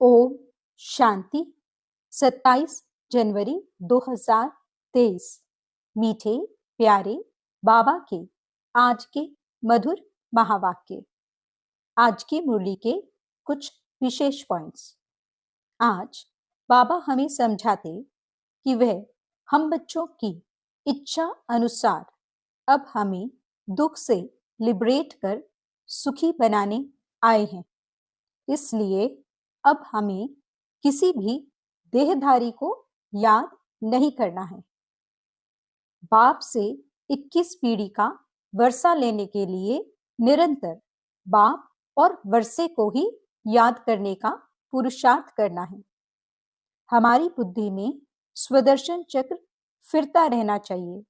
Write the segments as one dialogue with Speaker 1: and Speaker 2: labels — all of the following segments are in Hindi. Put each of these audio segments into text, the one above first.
Speaker 1: ओम शांति। 27 जनवरी 2023। मीठे प्यारे बाबा के आज के मधुर महावाक्य। आज की मुरली के कुछ विशेष पॉइंट्स। आज बाबा हमें समझाते कि वह हम बच्चों की इच्छा अनुसार अब हमें दुख से लिबरेट कर सुखी बनाने आए हैं। इसलिए अब हमें किसी भी देहधारी को याद नहीं करना है। बाप से 21 पीढ़ी का वर्षा लेने के लिए निरंतर बाप और वर्षे को ही याद करने का पुरुषार्थ करना है। हमारी बुद्धि में स्वदर्शन चक्र फिरता रहना चाहिए।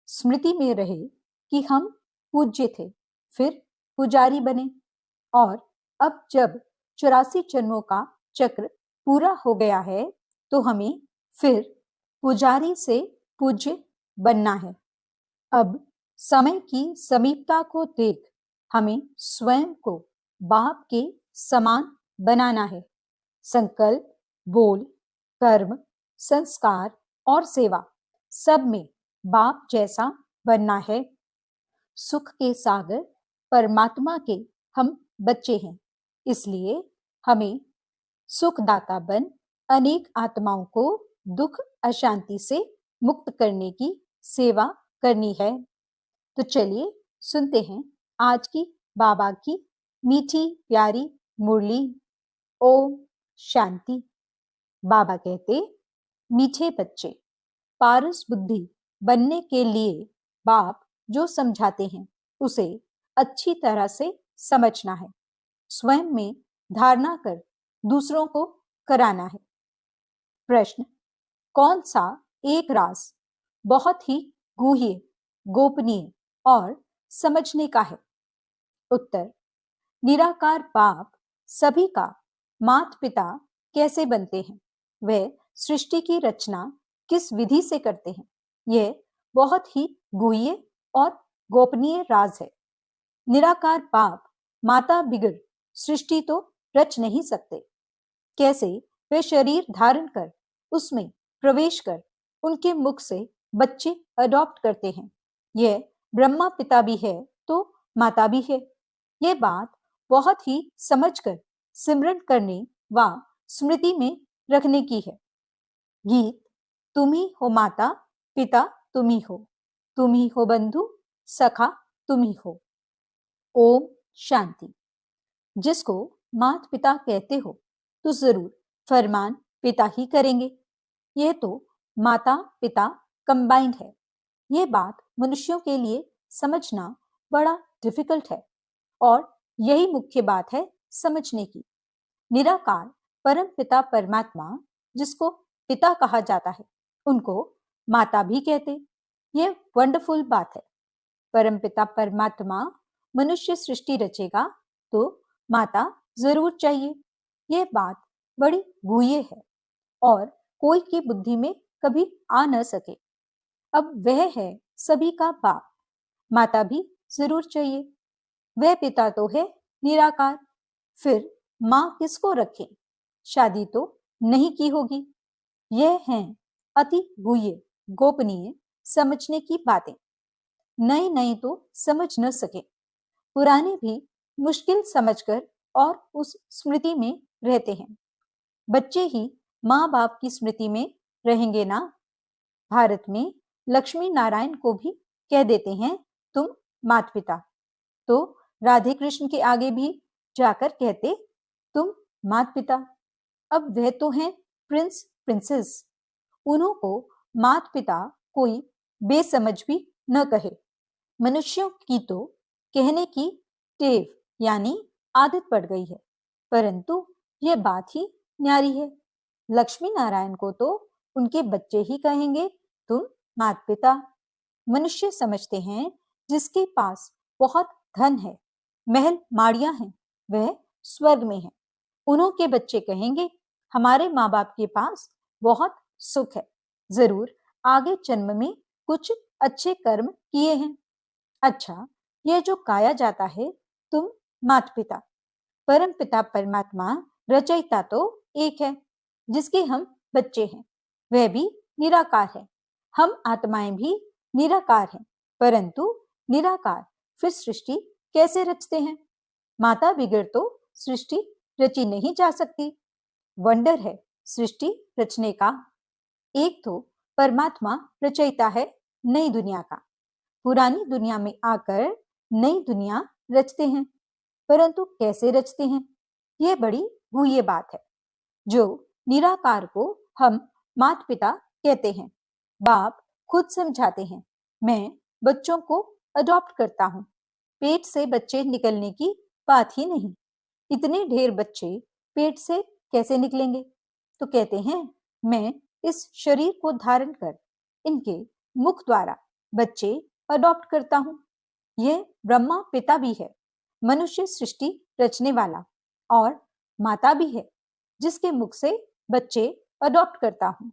Speaker 1: स्मृति में रहे कि हम पूज्य थे, फिर पुजारी बने, और अब जब 84 जन्मों का चक्र पूरा हो गया है तो हमें फिर पुजारी से पूज्य बनना है। अब समय की समीपता को देख हमें स्वयं को बाप के समान बनाना है। संकल्प, बोल, कर्म, संस्कार और सेवा सब में बाप जैसा बनना है। सुख के सागर परमात्मा के हम बच्चे हैं, इसलिए हमें सुखदाता बन अनेक आत्माओं को दुख अशांति से मुक्त करने की सेवा करनी है। तो चलिए सुनते हैं आज की बाबा की मीठी प्यारी मुरली। ओम शांति। बाबा कहते, मीठे बच्चे, पारस बुद्धि बनने के लिए बाप जो समझाते हैं उसे अच्छी तरह से समझना है। स्वयं में धारणा कर दूसरों को कराना है। प्रश्न, कौन सा एक राज बहुत ही गूढ़, गोपनीय और समझने का है? उत्तर, निराकार बाप सभी का माता पिता कैसे बनते हैं, वह सृष्टि की रचना किस विधि से करते हैं, यह बहुत ही गूढ़ और गोपनीय राज है। निराकार बाप माता बिगर सृष्टि तो रच नहीं सकते। कैसे वे शरीर धारण कर उसमें प्रवेश कर उनके मुख से बच्चे अडॉप्ट करते हैं। यह ब्रह्मा पिता भी है तो माता भी है। यह बात बहुत ही समझकर सिमरन करने व स्मृति में रखने की है। गीत, तुम ही हो माता पिता, तुम ही हो बंधु सखा, तुम ही हो। ओम शांति। जिसको माता पिता कहते हो तो जरूर फरमान पिता ही करेंगे। यह तो माता पिता कंबाइंड है। यह बात मनुष्यों के लिए समझना बड़ा डिफिकल्ट है और यही मुख्य बात है समझने की। निराकार परम पिता परमात्मा जिसको पिता कहा जाता है उनको माता भी कहते। यह वंडरफुल बात है। परम पिता परमात्मा मनुष्य सृष्टि रचेगा तो माता जरूर चाहिए। यह बात बड़ी गूढ़ है और कोई की बुद्धि में कभी आ न सके। अब वह है सभी का बाप, माता भी जरूर चाहिए। वह पिता तो है निराकार, फिर माँ किसको रखें? शादी तो नहीं की होगी। यह है अति गूढ़ गोपनीय समझने की बातें। नए नए तो समझ न सके, पुराने भी मुश्किल समझकर और उस स्मृति में रहते हैं। बच्चे ही माँ बाप की स्मृति में रहेंगे ना। भारत में लक्ष्मी नारायण को भी कह देते हैं तुम माता पिता, तो राधे कृष्ण के आगे भी जाकर कहते तुम माता पिता। अब वह तो हैं प्रिंस प्रिंसेस, उन्हों को माता पिता कोई बेसमझ भी न कहे। मनुष्यों की तो कहने की टेव यानी आदत पड़ गई है, परंतु यह बात ही न्यारी है। लक्ष्मी नारायण को तो उनके बच्चे ही कहेंगे तुम माता पिता। मनुष्य समझते हैं जिसके पास बहुत धन है, महल माड़ियां हैं, वह स्वर्ग में है। उन्हों के बच्चे कहेंगे हमारे माँ बाप के पास बहुत सुख है, जरूर आगे जन्म में कुछ अच्छे कर्म किए हैं। अच्छा, यह जो गाया जाता है तुम माता पिता, परम पिता परमात्मा रचयिता तो एक है जिसके हम बच्चे हैं, वह भी निराकार है। हम आत्माएं भी निराकार हैं, परंतु निराकार फिर सृष्टि कैसे रचते हैं? माता बिगड़ तो सृष्टि रची नहीं जा सकती। वंडर है सृष्टि रचने का। एक तो परमात्मा रचयिता है नई दुनिया का, पुरानी दुनिया में आकर नई दुनिया रचते हैं, परंतु कैसे रचते हैं? यह बड़ी गुह्य बात है, जो निराकार को हम माता पिता कहते हैं। बाप खुद समझाते हैं, मैं बच्चों को अडॉप्ट करता हूँ। पेट से बच्चे निकलने की बात ही नहीं, इतने ढेर बच्चे पेट से कैसे निकलेंगे? तो कहते हैं, मैं इस शरीर को धारण कर इनके मुख द्वारा बच्चे अडॉप्ट करता हूँ। यह ब्रह्मा पिता भी है, मनुष्य सृष्टि रचने वाला, और माता भी है जिसके मुख से बच्चे अडॉप्ट करता हूँ।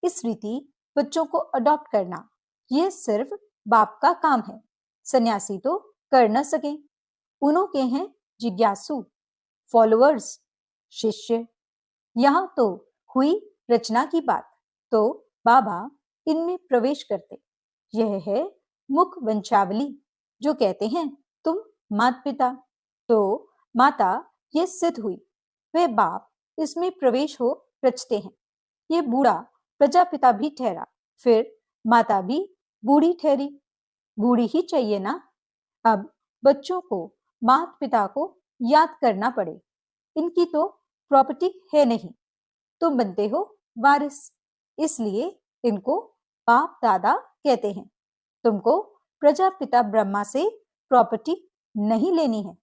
Speaker 1: इस रीति बच्चों को अडॉप्ट करना यह सिर्फ बाप का काम है, सन्यासी तो कर न सके। उन्हों के हैं जिज्ञासु, फॉलोअर्स, शिष्य। यहाँ तो हुई रचना की बात, तो बाबा इनमें प्रवेश करते। यह है मुख वंशावली, जो कहते हैं तुम माता पिता। तो माता ये सिद्ध हुई, वे बाप इसमें प्रवेश हो रचते हैं। ये बूढ़ा प्रजापिता भी ठहरा, फिर माता भी बूढ़ी ठहरी। बूढ़ी ही चाहिए ना। अब बच्चों को माता पिता को याद करना पड़े, इनकी तो प्रॉपर्टी है नहीं, तुम बनते हो वारिस, इसलिए इनको बाप दादा कहते हैं। तुमको प्रजापिता ब्रह्मा से प्रॉपर्टी नहीं लेनी है,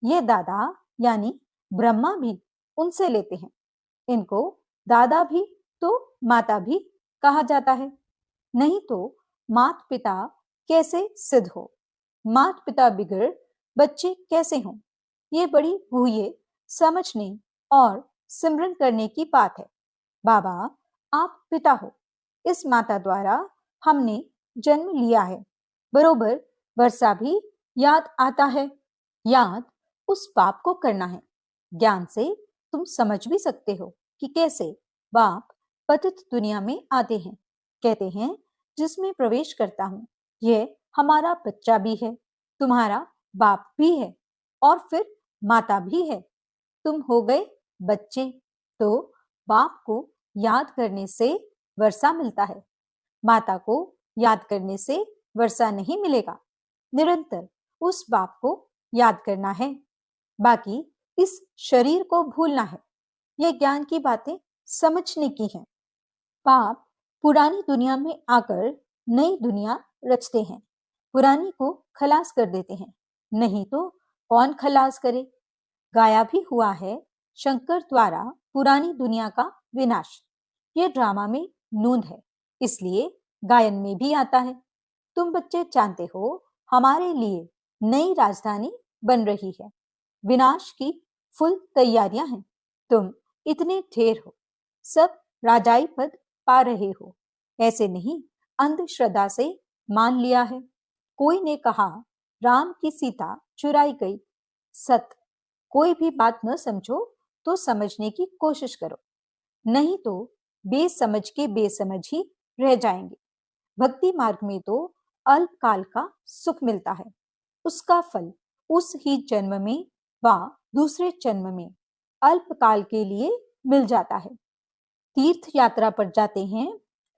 Speaker 1: ये दादा यानी ब्रह्मा भी उनसे लेते हैं। इनको दादा भी तो माता भी कहा जाता है, नहीं तो माता पिता कैसे सिद्ध हो? माता पिता बिगड़ बच्चे कैसे हों? ये बड़ी गुह्य समझने और सिमरन करने की बात है। बाबा आप पिता हो, इस माता द्वारा हमने जन्म लिया है, बरोबर वर्षा भी याद आता है। याद उस बाप को करना है। ज्ञान से तुम समझ भी सकते हो कि कैसे बाप पतित दुनिया में आते हैं। कहते हैं जिसमें प्रवेश करता हूँ, यह हमारा बच्चा भी है, तुम्हारा बाप भी है, और फिर माता भी है। तुम हो गए बच्चे, तो बाप को याद करने से वर्षा मिलता है, माता को याद करने से वर्षा नहीं मिलेगा। निरंतर उस बाप को याद करना है, बाकी इस शरीर को भूलना है। यह ज्ञान की बातें समझने की हैं। बाप पुरानी दुनिया में आकर नई दुनिया रचते हैं, पुरानी को खलास कर देते हैं, नहीं तो कौन खलास करे? गाया भी हुआ है शंकर द्वारा पुरानी दुनिया का विनाश। ये ड्रामा में नूंद है, इसलिए गायन में भी आता है। तुम बच्चे जानते हो हमारे लिए नई राजधानी बन रही है, विनाश की फुल तैयारियां हैं। तुम इतने ढेर हो, सब राजाई पद पा रहे हो, ऐसे नहीं अंधश्रद्धा से मान लिया है। कोई ने कहा राम की सीता चुराई गई। सत्य, कोई भी बात न समझो तो समझने की कोशिश करो, नहीं तो बेसमझ के बेसमझ ही रह जाएंगे। भक्ति मार्ग में तो अल्पकाल का सुख मिलता है, उसका फल उस ही जन्म में व दूसरे जन्म में अल्पकाल के लिए मिल जाता है। तीर्थ यात्रा पर जाते हैं,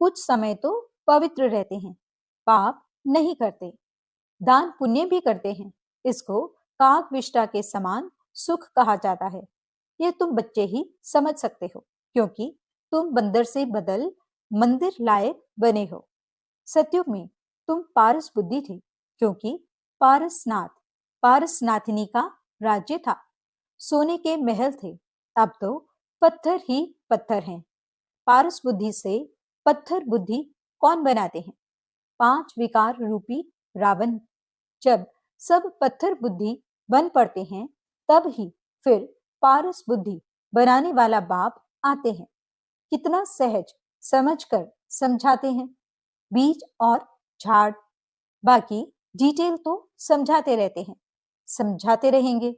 Speaker 1: कुछ समय तो पवित्र रहते हैं, पाप नहीं करते, दान पुण्य भी करते हैं। इसको काक विष्टा के समान सुख कहा जाता है। ये तुम बच्चे ही समझ सकते हो, क्योंकि तुम बंदर से बदल मंदिर लायक बने हो। सतयुग में तुम पारस बुद्धि थे, क्योंकि पारसनाथ पारसनाथिनी का राज्य था, सोने के महल थे। अब तो पत्थर ही पत्थर हैं। पारस बुद्धि से पत्थर बुद्धि कौन बनाते हैं? 5 विकार रूपी रावण। जब सब पत्थर बुद्धि बन पड़ते हैं, तब ही फिर पारस बुद्धि बनाने वाला बाप आते हैं। कितना सहज समझकर समझाते हैं, बीज और झाड़। बाकी डिटेल तो समझाते रहते हैं, समझाते रहेंगे।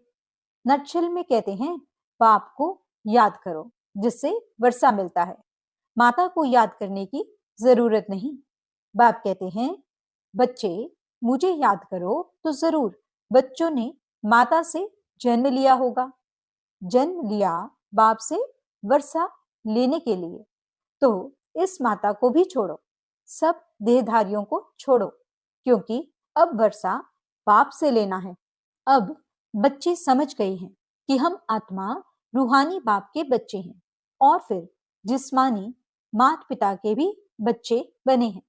Speaker 1: नटशल में कहते हैं बाप को याद करो जिससे वर्षा मिलता है। माता को याद करने की जरूरत नहीं। बाप कहते हैं, बच्चे मुझे याद करो तो जरूर बच्चों ने माता से जन्म लिया होगा, जन्म लिया बाप से वर्षा लेने के लिए। तो इस माता को भी छोड़ो, सब देहधारियों को छोड़ो, क्योंकि अब वर्षा बाप से लेना है। अब बच्चे समझ गए हैं कि हम आत्मा रूहानी बाप के बच्चे हैं और फिर जिस्मानी माता पिता के भी बच्चे बने हैं।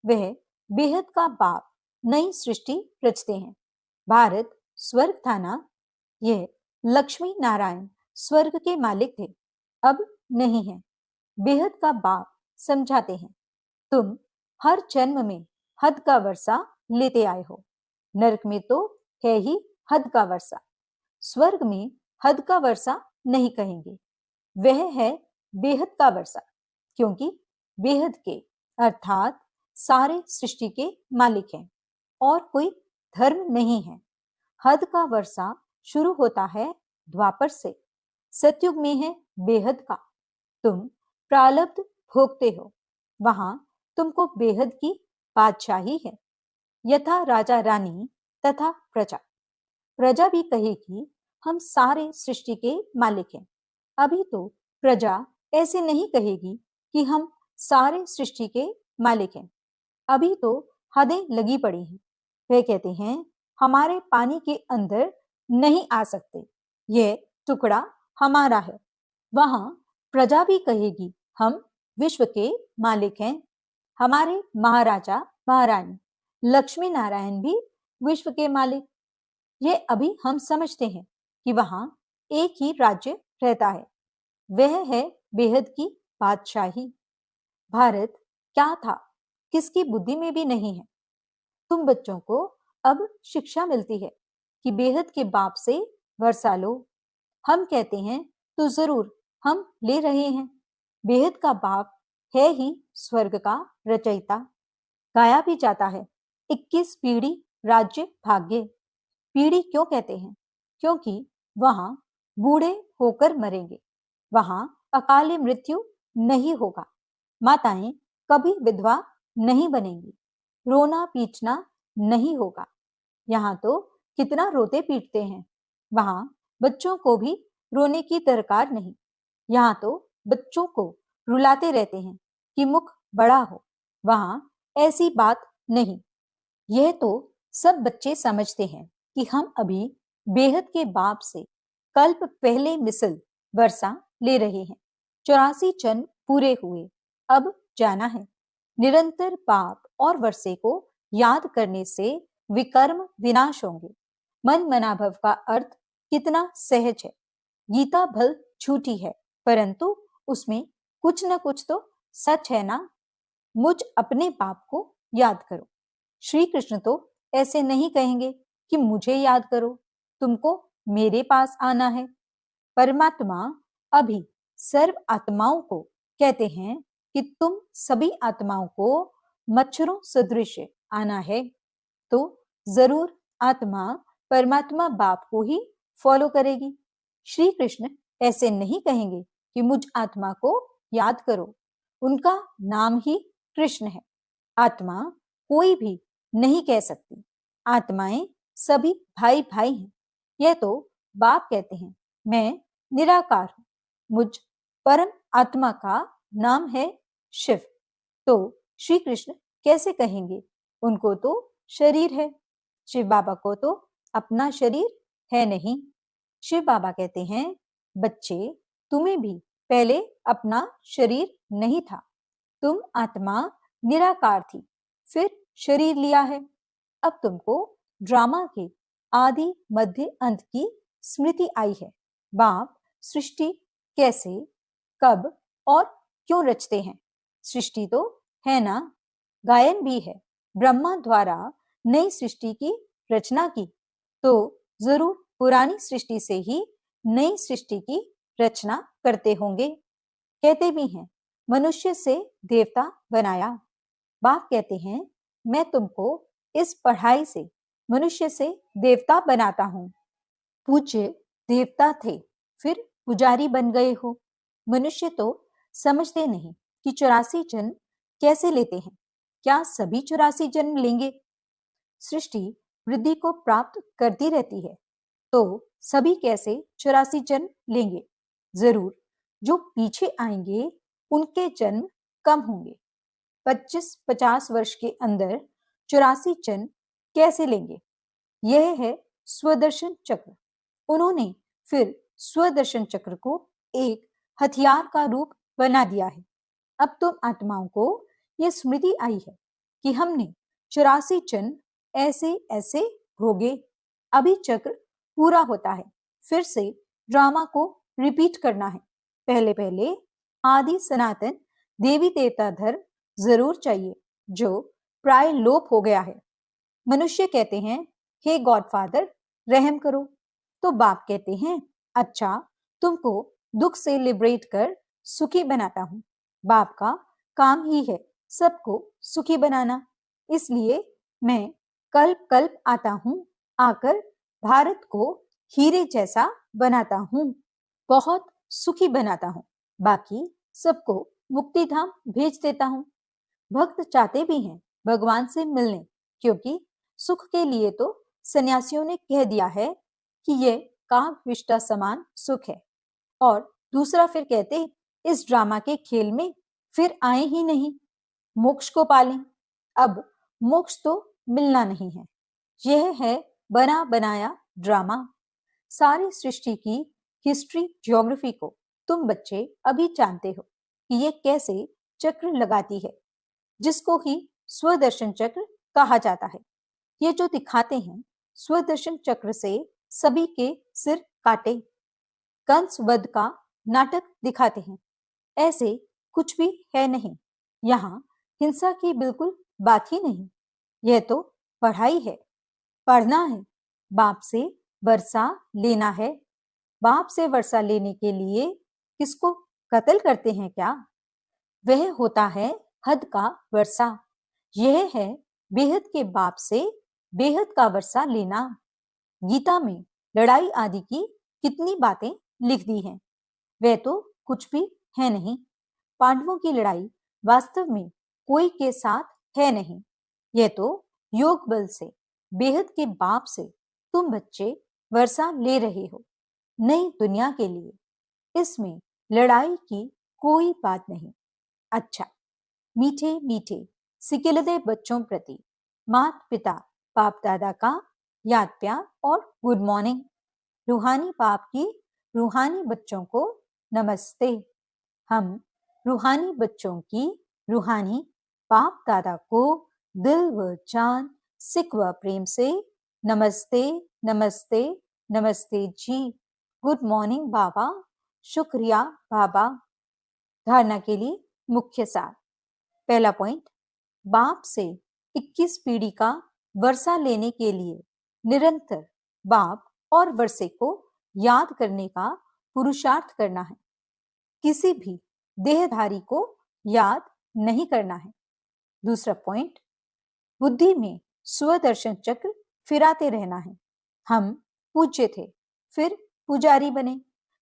Speaker 1: वह बेहद का बाप नई सृष्टि रचते हैं। भारत स्वर्ग था ना, यह लक्ष्मी नारायण स्वर्ग के मालिक थे, अब नहीं है। बेहद का बाप समझाते हैं, तुम हर जन्म में हद का वर्षा लेते आए हो। नरक में तो है ही हद का वर्षा, स्वर्ग में हद का वर्षा नहीं कहेंगे, वह है बेहद का वर्षा, क्योंकि बेहद के अर्थात सारे सृष्टि के मालिक हैं और कोई धर्म नहीं है। हद का वर्षा शुरू होता है द्वापर से, सतयुग में है बेहद का। तुम प्रारब्ध भोगते हो, वहां तुमको बेहद की बादशाही है। यथा राजा रानी तथा प्रजा, प्रजा भी कहेगी हम सारे सृष्टि के मालिक हैं। अभी तो प्रजा ऐसे नहीं कहेगी कि हम सारे सृष्टि के मालिक हैं, अभी तो हदें लगी पड़ी हैं। वे कहते हैं हमारे पानी के अंदर नहीं आ सकते, यह टुकड़ा हमारा है। वहां प्रजा भी कहेगी हम विश्व के मालिक हैं, हमारे महाराजा महारानी लक्ष्मी नारायण भी विश्व के मालिक। ये अभी हम समझते हैं कि वहां एक ही राज्य रहता है, वह है बेहद की बादशाही। भारत क्या था किसकी बुद्धि में भी नहीं है। तुम बच्चों को अब शिक्षा मिलती है कि बेहद के बाप से वर्षा लो। हम कहते हैं तो जरूर हम ले रहे हैं। बेहद का बाप है ही स्वर्ग का रचयिता। गाया भी जाता है 21 पीढ़ी राज्य भाग्य। पीढ़ी क्यों कहते हैं? क्योंकि वहां बूढ़े होकर मरेंगे, वहां अकाल मृत्यु नहीं होगा, माताएं कभी विधवा नहीं बनेंगी, रोना पीटना नहीं होगा। यहाँ तो कितना रोते पीटते हैं, वहां बच्चों को भी रोने की दरकार नहीं। यहाँ तो बच्चों को रुलाते रहते हैं कि मुख बड़ा हो, वहां ऐसी बात नहीं। यह तो सब बच्चे समझते हैं कि हम अभी बेहद के बाप से कल्प पहले मिसल वर्षा ले रहे हैं। 84 जन्म पूरे हुए, अब जाना है। निरंतर बाप और वर्षे को याद करने से विकर्म विनाश होंगे। मन मनाभव का अर्थ कितना सहज है। गीता भल झूठी है, परंतु उसमें कुछ न कुछ तो सच है ना। मुझ अपने बाप को याद करो। श्री कृष्ण तो ऐसे नहीं कहेंगे कि मुझे याद करो, तुमको मेरे पास आना है। परमात्मा अभी सर्व आत्माओं को कहते हैं कि तुम सभी आत्माओं को मच्छरों सदृश आना है। तो जरूर आत्मा परमात्मा बाप को ही फॉलो करेगी। श्री कृष्ण ऐसे नहीं कहेंगे कि मुझ आत्मा को याद करो, उनका नाम ही कृष्ण है। आत्मा कोई भी नहीं कह सकती, आत्माएं सभी भाई भाई हैं। यह तो बाप कहते हैं मैं निराकार हूं, मुझ परम आत्मा का नाम है शिव। तो श्री कृष्ण कैसे कहेंगे? उनको तो शरीर है, शिव बाबा को तो अपना शरीर है नहीं। शिव बाबा कहते हैं बच्चे तुम्हें भी पहले अपना शरीर नहीं था, तुम आत्मा निराकार थी, फिर शरीर लिया है। अब तुमको ड्रामा के आदि मध्य अंत की स्मृति आई है। बाप सृष्टि कैसे, कब और क्यों रचते हैं? सृष्टि तो है ना, गायन भी है। ब्रह्मा द्वारा नई सृष्टि की रचना की, तो जरूर पुरानी सृष्टि से ही नई सृष्टि की रचना करते होंगे। कहते भी हैं मनुष्य से देवता बनाया। बाप कहते हैं मैं तुमको इस पढ़ाई से मनुष्य से देवता बनाता हूं। पूज्य देवता थे, फिर पुजारी बन गए हो। मनुष्य तो समझते नहीं कि 84 जन्म कैसे लेते हैं। क्या सभी 84 जन्म लेंगे? सृष्टि वृद्धि को प्राप्त करती रहती है, तो सभी कैसे 84 जन्म लेंगे? जरूर जो पीछे आएंगे उनके जन्म कम होंगे। 25-50 वर्ष के अंदर 84 जन्म कैसे लेंगे? यह है स्वदर्शन चक्र। उन्होंने फिर स्वदर्शन चक्र को एक हथियार का रूप बना दिया है। अब तुम आत्माओं को यह स्मृति आई है कि हमने 84 जन्म ऐसे ऐसे भोगे। अभी चक्र पूरा होता है, फिर से ड्रामा को रिपीट करना है। पहले पहले आदि सनातन देवी देवता धर्म जरूर चाहिए, जो प्राय लोप हो गया है। मनुष्य कहते हैं, हे गॉडफादर रहम करो, तो बाप कहते हैं, अच्छा तुमको दुख से लिबरेट कर सुखी बनाता हूं। बाप का काम ही है सबको सुखी बनाना, इसलिए मैं कल्प कल्प आता हूं, आकर भारत को हीरे जैसा बनाता हूं, बहुत सुखी बनाता हूं, बाकी सबको मुक्ति धाम भेज देता हूं। भक्त चाहते भी हैं भगवान से मिलने, क्योंकि सुख के लिए तो सन्यासियों ने कह दिया है कि यह काग विष्टा समान सुख है। और दूसरा फिर कहते, इस ड्रामा के खेल में फिर आए ही नहीं, मोक्ष को पालें। अब मोक्ष तो मिलना नहीं है, यह है बना बनाया ड्रामा। सारी सृष्टि की हिस्ट्री ज्योग्राफी को तुम बच्चे अभी जानते हो कि ये कैसे चक्र लगाती है, जिसको ही स्वदर्शन चक्र कहा जाता है। ये जो दिखाते हैं स्वदर्शन चक्र से सभी के सिर काटे, कंस वध का नाटक दिखाते हैं। ऐसे कुछ भी है नहीं, यहाँ हिंसा की बिल्कुल बात ही नहीं। यह तो पढ़ाई है, पढ़ना है, बाप से वर्षा लेना है। बाप से वर्षा लेने के लिए किसको कत्ल करते हैं क्या? वह होता है हद का वर्षा। यह है बेहद के बाप से बेहद का वर्षा लेना। गीता में लड़ाई आदि की कितनी बातें लिख दी हैं, वह तो कुछ भी है नहीं। पांडवों की लड़ाई वास्तव में कोई के साथ है नहीं, यह तो योग बल से बेहद के बाप से तुम बच्चे वर्षा ले रहे हो नई दुनिया के लिए। इसमें लड़ाई की कोई बात नहीं। अच्छा, मीठे मीठे सिकिलदे बच्चों प्रति माता पिता बाप दादा का याद प्यार और गुड मॉर्निंग। रूहानी बाप की रूहानी बच्चों को नमस्ते। हम रूहानी बच्चों की रूहानी बाप दादा को दिल व जान सिक व प्रेम से नमस्ते नमस्ते नमस्ते जी। गुड मॉर्निंग बाबा, शुक्रिया बाबा। धारणा के लिए मुख्य सार। पहला पॉइंट, बाप से 21 पीढ़ी का वर्षा लेने के लिए निरंतर बाप और वर्षे को याद करने का पुरुषार्थ करना है। किसी भी देहधारी को याद नहीं करना है। दूसरा पॉइंट, बुद्धि में स्वदर्शन चक्र फिराते रहना है। हम पूज्य थे, फिर पुजारी बने,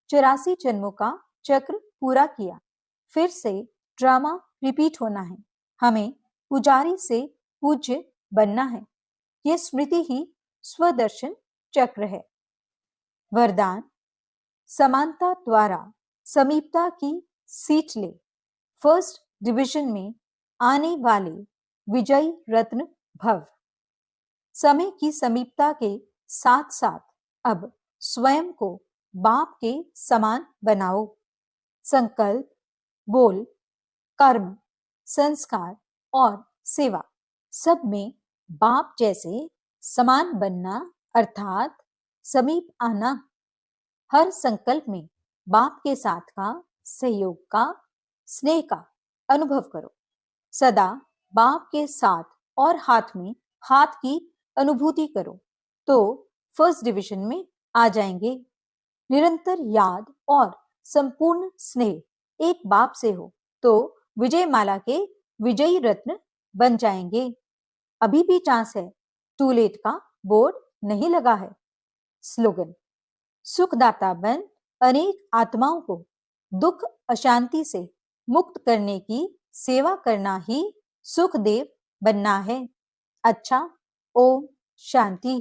Speaker 1: 84 जन्मों का चक्र पूरा किया, फिर से ड्रामा रिपीट होना है। हमें पुजारी से पूज्य बनना है। यह स्मृति ही स्वदर्शन चक्र है। वरदान, समानता द्वारा समीपता की सीट ले। फर्स्ट डिवीजन में आने वाले विजयी रत्न भव। समय की समीपता के साथ साथ अब स्वयं को बाप के समान बनाओ। संकल्प, बोल, कर्म, संस्कार और सेवा सब में बाप जैसे समान बनना, अर्थात समीप आना। हर संकल्प में बाप के साथ का, सहयोग का, स्नेह का अनुभव करो। सदा बाप के साथ और हाथ में हाथ की अनुभूति करो, तो फर्स्ट डिवीजन में आ जाएंगे। निरंतर याद और संपूर्ण स्नेह एक बाप से हो तो विजय माला के विजयी रत्न बन जाएंगे। अभी भी चांस है, टू लेट का बोर्ड नहीं लगा है। स्लोगन, सुखदाता बन अनेक आत्माओं को दुख अशांति से मुक्त करने की सेवा करना ही सुखदेव बनना है। अच्छा, ओम शांति।